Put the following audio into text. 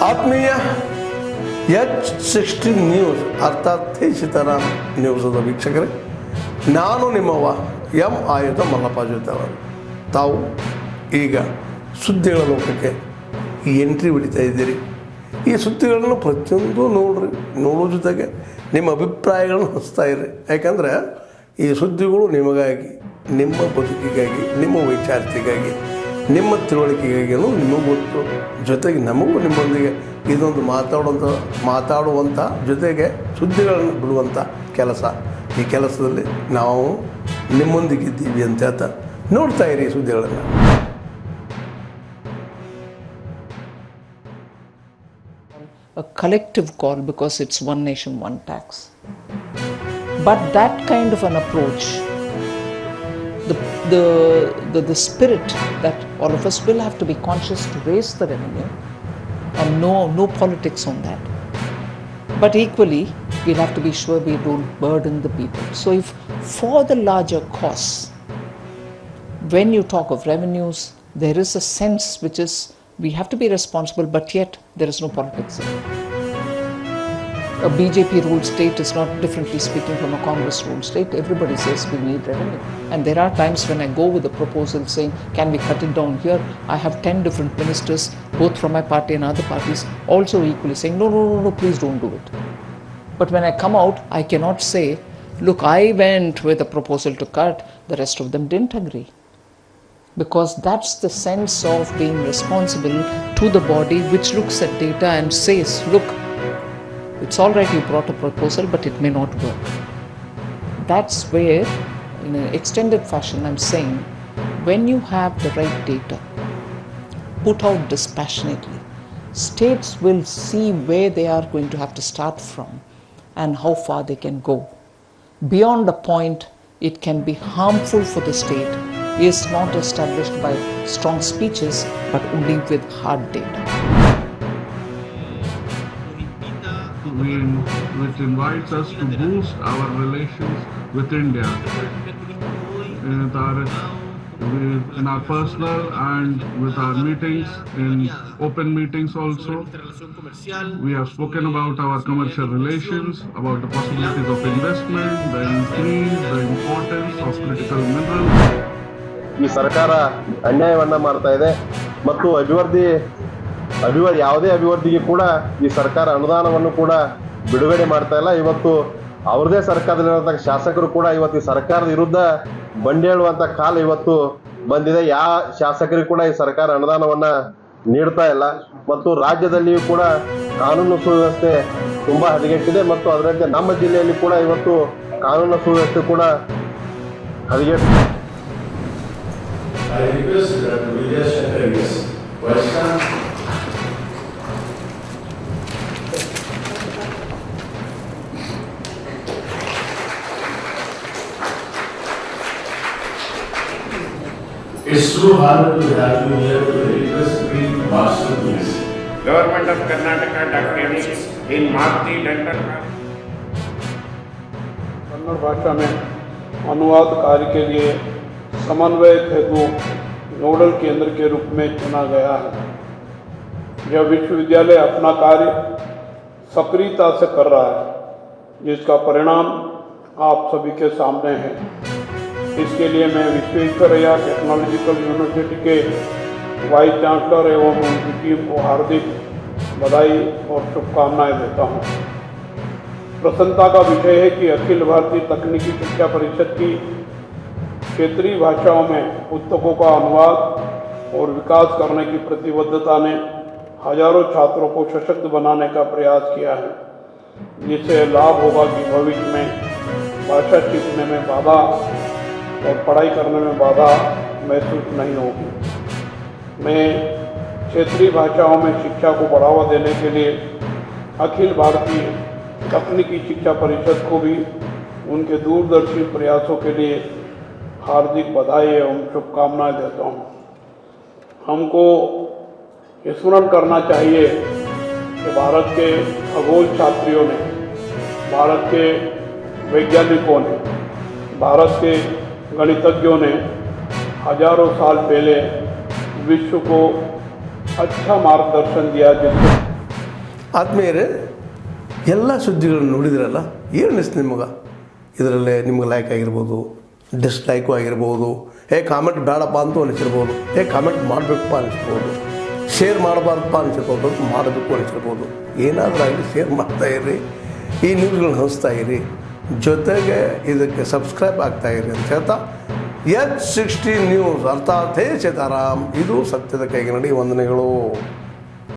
ಆತ್ಮೀಯ H16 news ಅರ್ಥಾತ್ ಸೀತಾರಾಮ್ ನ್ಯೂಸದ ವೀಕ್ಷಕರೇ, ನಾನು ನಿಮ್ಮವ ಎಂ ಆಯುಧ ಮಲ್ಲಪ್ಪ ಜೊತೆವರು. ತಾವು ಈಗ ಸುದ್ದಿಗಳ ಲೋಕಕ್ಕೆ ಎಂಟ್ರಿ ಹೊಡಿತಾ ಇದ್ದೀರಿ. ಈ ಸುದ್ದಿಗಳನ್ನು ಪ್ರತಿಯೊಂದು ನೋಡೋ ಜೊತೆಗೆ ನಿಮ್ಮ ಅಭಿಪ್ರಾಯಗಳನ್ನು ಹಂಚ್ತಾ ಇರಿ. ಯಾಕಂದರೆ ಈ ಸುದ್ದಿಗಳು ನಿಮಗಾಗಿ, ನಿಮ್ಮ ಬದುಕಿಗಾಗಿ, ನಿಮ್ಮ ವೈಚಾರಿಕೆಗಾಗಿ, ನಿಮ್ಮ ತಿಳುವಳಿಕೆಗಾಗಿಯೂ ನಿಮಗೂ ಗೊತ್ತು. ಜೊತೆಗೆ ನಮಗೂ ನಿಮ್ಮೊಂದಿಗೆ ಇದೊಂದು ಮಾತಾಡುವಂಥ ಜೊತೆಗೆ ಸುದ್ದಿಗಳನ್ನು ಬಿಡುವಂಥ ಕೆಲಸ. ಈ ಕೆಲಸದಲ್ಲಿ ನಾವು ನಿಮ್ಮೊಂದಿಗಿದ್ದೀವಿ ಅಂತ ಹೇಳ್ತಾ ನೋಡ್ತಾ ಇರಿ ಸುದ್ದಿಗಳನ್ನು. A collective call because it's one nation, one tax. But that kind of an approach, the spirit that all of us will have to be conscious to raise the revenue, and no politics on that. But equally, we'll have to be sure we don't burden the people. So if for the larger costs, when you talk of revenues, there is a sense which is we have to be responsible, but yet there is no politics. A BJP ruled state is not differently speaking from a Congress ruled state. Everybody says we need revenue. And there are times when I go with a proposal saying, can we cut it down here? I have 10 different ministers, both from my party and other parties, also equally saying, no, please don't do it. But when I come out, I cannot say, look, I went with a proposal to cut, the rest of them didn't agree. Because that's the sense of being responsible to the body which looks at data and says, look, it's all right you brought a proposal, but it may not work. That's where, in an extended fashion, I'm saying, when you have the right data, put out dispassionately, states will see where they are going to have to start from and how far they can go. Beyond a point, it can be harmful for the state is not established by strong speeches, but only with hard data. Which invites us to boost our relations with India in our personal and with our meetings, in open meetings also. We have spoken about our commercial relations, about the possibilities of investment, the increase, the importance of critical minerals. ಈ ಸರ್ಕಾರ ಅನ್ಯಾಯವನ್ನ ಮಾಡ್ತಾ ಇದೆ ಮತ್ತು ಯಾವುದೇ ಅಭಿವೃದ್ಧಿಗೆ ಕೂಡ ಈ ಸರ್ಕಾರ ಅನುದಾನವನ್ನು ಕೂಡ ಬಿಡುಗಡೆ ಮಾಡ್ತಾ ಇಲ್ಲ. ಇವತ್ತು ಅವ್ರದೇ ಸರ್ಕಾರದಲ್ಲಿರುವಂತಹ ಶಾಸಕರು ಕೂಡ ಇವತ್ತು ಈ ಸರ್ಕಾರದ ವಿರುದ್ಧ ಬಂಡೇಳುವಂತ ಕಾಲ ಇವತ್ತು ಬಂದಿದೆ. ಯಾವ ಶಾಸಕರಿಗೂ ಕೂಡ ಈ ಸರ್ಕಾರ ಅನುದಾನವನ್ನ ನೀಡ್ತಾ ಇಲ್ಲ ಮತ್ತು ರಾಜ್ಯದಲ್ಲಿಯೂ ಕೂಡ ಕಾನೂನು ಸುವ್ಯವಸ್ಥೆ ತುಂಬಾ ಹದಗೆಟ್ಟಿದೆ ಮತ್ತು ಅದರಂತೆ ನಮ್ಮ ಜಿಲ್ಲೆಯಲ್ಲಿ ಕೂಡ ಇವತ್ತು ಕಾನೂನು ಸುವ್ಯವಸ್ಥೆ ಕೂಡ ಹದಗೆಟ್ಟಿದೆ. I request that Vijay Shankar is question. It's true honor to have you here to request Green Master please. Government of Karnataka documents in Marti Dental. Kannada भाषा में अनुवाद कार्य के लिए समन्वयक हेतु नोडल केंद्र के रूप में चुना गया है. यह विश्वविद्यालय अपना कार्य सक्रियता से कर रहा है, जिसका परिणाम आप सभी के सामने है. इसके लिए मैं विश्वेश्वरैया टेक्नोलॉजिकल यूनिवर्सिटी के वाइस चांसलर एवं उनकी टीम को हार्दिक बधाई और शुभकामनाएं देता हूँ. प्रसन्नता का विषय है कि अखिल भारतीय तकनीकी शिक्षा परिषद की क्षेत्रीय भाषाओं में पुस्तकों का अनुवाद और विकास करने की प्रतिबद्धता ने हजारों छात्रों को सशक्त बनाने का प्रयास किया है, जिससे लाभ होगा कि भविष्य में भाषा सीखने में बाधा और पढ़ाई करने में बाधा महसूस नहीं होगी. मैं क्षेत्रीय भाषाओं में शिक्षा को बढ़ावा देने के लिए अखिल भारतीय तकनीकी शिक्षा परिषद को भी उनके दूरदर्शी प्रयासों के लिए हार्दिक बधाई एवं शुभकामनाएं देता हूँ. हमको स्मरण करना चाहिए कि भारत के खगोल छात्रियों ने, भारत के वैज्ञानिकों ने, भारत के गणितज्ञों ने हजारों साल पहले विश्व को अच्छा मार्गदर्शन दिया, जिससे ಆದ್ಮೇಲೆ ಎಲ್ಲ ಸುದ್ದಿಗಳನ್ನು ನೋಡಿದ್ರಲ್ಲ, ಏನು ಅನಿಸ್ತು ನಿಮಗೆ? ಇದರಲ್ಲೇ ನಿಮ್ಗೆ ಲೈಕ್ ಆಗಿರ್ಬೋದು, ಡಿಸ್ಲೈಕು ಆಗಿರ್ಬೋದು, ಕಾಮೆಂಟ್ ಬೇಡಪ್ಪ ಅಂತೂ ಅನಿಸಿರ್ಬೋದು, ಕಾಮೆಂಟ್ ಮಾಡಬೇಕಪ್ಪ ಅನಿಸ್ಬೋದು, ಶೇರ್ ಮಾಡಬಾರ್ದಪ್ಪ ಅನಿಸಿರ್ಬೋದು, ಮಾಡಬೇಕು ಅನಿಸಿರ್ಬೋದು. ಏನಾದರೂ ಆಗಲಿ ಶೇರ್ ಮಾಡ್ತಾಯಿರಿ, ಈ ನ್ಯೂಸ್ಗಳನ್ನ ಹಂಚ್ತಾ ಇರಿ, ಜೊತೆಗೆ ಇದಕ್ಕೆ ಸಬ್ಸ್ಕ್ರೈಬ್ ಆಗ್ತಾಯಿರಿ ಅಂತ ಹೇಳ್ತಾ H16 ನ್ಯೂಸ್ ಅರ್ಥಾತ್ ಹೇ ಸೀತಾರಾಮ್, ಇದು ಸತ್ಯದ ಕೈಗೆ ನಡಿ. ವಂದನೆಗಳು.